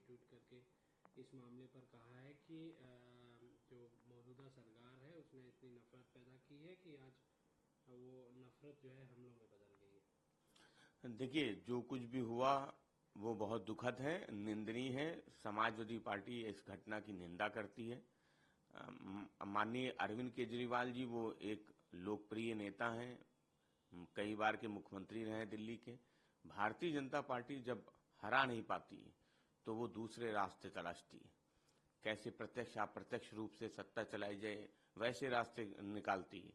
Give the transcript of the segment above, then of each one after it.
Tweet करके इस मामले पर कहा है कि जो मौजूदा सरकार है उसने इतनी नफरत पैदा की है कि आज वो नफरत जो है हमलों में बदल गई है। देखिए, जो कुछ भी हुआ वो बहुत दुखद है, निंदनीय है। समाजवादी पार्टी इस घटना की निंदा करती है। माननीय अरविंद केजरीवाल जी वो एक लोकप्रिय नेता हैं, कई बार के मुख्यमंत्री रहे हैं दिल्ली के। भारतीय जनता पार्टी जब हरा नहीं पाती तो वो दूसरे रास्ते तलाशती है, कैसे प्रत्यक्ष अप्रत्यक्ष रूप से सत्ता चलाई जाए वैसे रास्ते निकालती है।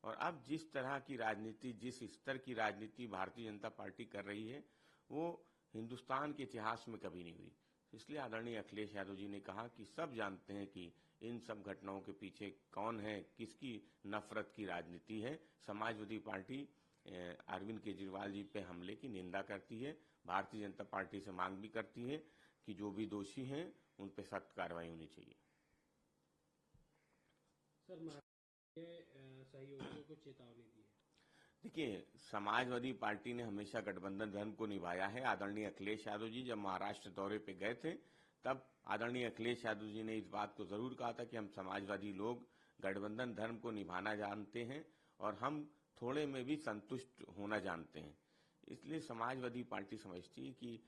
और अब जिस तरह की राजनीति, जिस स्तर की राजनीति भारतीय जनता पार्टी कर रही है वो हिंदुस्तान के इतिहास में कभी नहीं हुई। इसलिए आदरणीय अखिलेश यादव जी ने कहा कि सब जानते हैं कि इन सब घटनाओं के पीछे कौन है, किसकी नफरत की राजनीति है। समाजवादी पार्टी अरविंद केजरीवाल जी पे हमले की निंदा करती है, भारतीय जनता पार्टी से मांग भी करती है कि जो भी दोषी हैं उन पे सख्त कार्रवाई होनी चाहिए। सर, सहयोगियों को चेतावनी दी है। देखिए, समाजवादी पार्टी ने हमेशा गठबंधन धर्म को निभाया है। आदरणीय अखिलेश यादव जी जब महाराष्ट्र दौरे पे गए थे तब आदरणीय अखिलेश यादव जी ने इस बात को जरूर कहा था कि हम समाजवादी लोग गठबंधन धर्म को निभाना जानते हैं और हम थोड़े में भी संतुष्ट होना जानते हैं। इसलिए समाजवादी पार्टी समझती है कि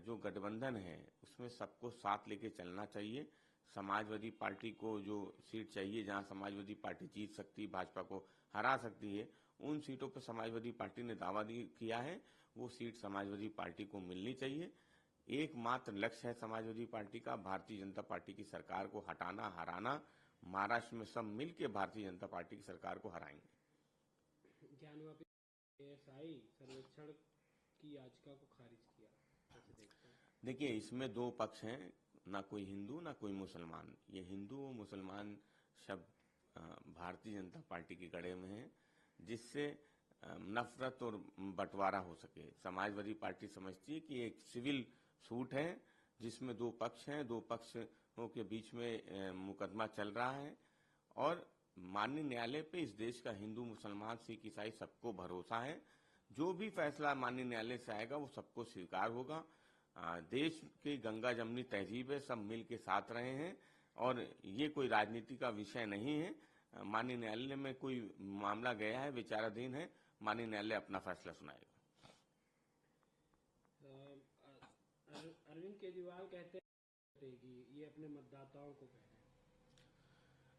जो गठबंधन है उसमें सबको साथ लेके चलना चाहिए। समाजवादी पार्टी को जो सीट चाहिए, जहां समाजवादी पार्टी जीत सकती, भाजपा को हरा सकती है, उन सीटों पर समाजवादी पार्टी ने दावा किया है, वो सीट समाजवादी पार्टी को मिलनी चाहिए। एकमात्र लक्ष्य है समाजवादी पार्टी का भारतीय जनता पार्टी की सरकार को हटाना, हराना। महाराष्ट्र में सब मिल के भारतीय जनता पार्टी की सरकार को हराएंगे। ज्ञानवापी ASI सर्वेक्षण की याचिका को खारिज किया, कैसे देखते हैं? देखिए, इसमें दो पक्ष हैं, ना कोई हिंदू ना कोई मुसलमान। ये हिंदू और मुसलमान शब्द भारतीय जनता पार्टी के गड़े में है, जिससे नफरत और बंटवारा हो सके। समाजवादी पार्टी समझती है कि एक सिविल सूट है जिसमें दो पक्ष हैं, दो पक्षों के बीच में मुकदमा चल रहा है और माननीय न्यायालय पे इस देश का हिंदू, मुसलमान, सिख, ईसाई सबको भरोसा है। जो भी फैसला माननीय न्यायालय से आएगा वो सबको स्वीकार होगा। देश की गंगा जमनी तहजीब है, सब मिल के साथ रहे हैं और ये कोई राजनीति का विषय नहीं है। माननीय न्यायालय में कोई मामला गया है, विचाराधीन है, माननीय न्यायालय अपना फैसला सुनाएगा। अरविंद केजरीवाल कहते हैं कि ये अपने मतदाताओं को कह रहे हैं।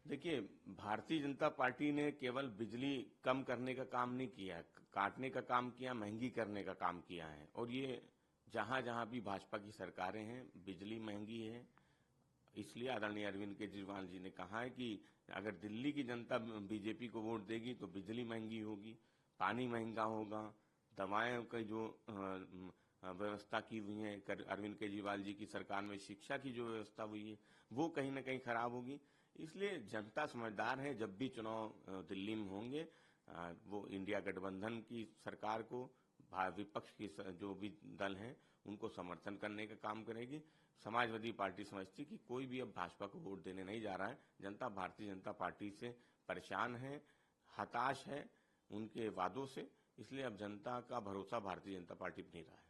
देखिए, भारतीय जनता पार्टी ने केवल बिजली कम करने का काम नहीं किया, काटने का काम किया, महंगी करने का काम किया है। और ये जहां जहां भी भाजपा की सरकारें हैं बिजली महंगी है। इसलिए आदरणीय अरविंद केजरीवाल जी ने कहा है कि अगर दिल्ली की जनता बीजेपी को वोट देगी तो बिजली महंगी होगी, पानी महंगा होगा, दवाएं की जो व्यवस्था की हुई है अरविंद केजरीवाल जी की सरकार में, शिक्षा की जो व्यवस्था हुई है वो कहीं ना कहीं खराब होगी। इसलिए जनता समझदार है, जब भी चुनाव दिल्ली में होंगे वो इंडिया गठबंधन की सरकार को, विपक्ष की जो भी दल हैं उनको समर्थन करने का काम करेगी। समाजवादी पार्टी समझती कि कोई भी अब भाजपा को वोट देने नहीं जा रहा है। जनता भारतीय जनता पार्टी से परेशान है, हताश है उनके वादों से, इसलिए अब जनता का भरोसा भारतीय जनता पार्टी पर नहीं रहा है।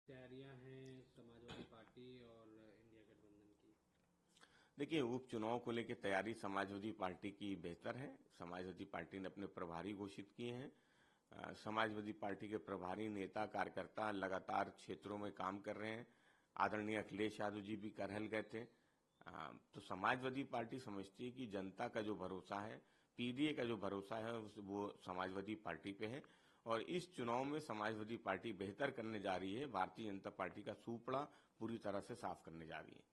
तैयारियां हैं समाजवादी पार्टी और इंडिया गठबंधन की? देखिए, उपचुनाव को लेकर तैयारी समाजवादी पार्टी की बेहतर है। समाजवादी पार्टी ने अपने प्रभारी घोषित किए हैं। समाजवादी पार्टी के प्रभारी नेता कार्यकर्ता लगातार क्षेत्रों में काम कर रहे हैं। आदरणीय अखिलेश यादव जी भी करहल गए थे। तो समाजवादी पार्टी समझती है कि जनता का जो भरोसा है, पीडीए का जो भरोसा है वो समाजवादी पार्टी पे है और इस चुनाव में समाजवादी पार्टी बेहतर करने जा रही है। भारतीय जनता पार्टी का सुपड़ा पूरी तरह से साफ करने जा रही है।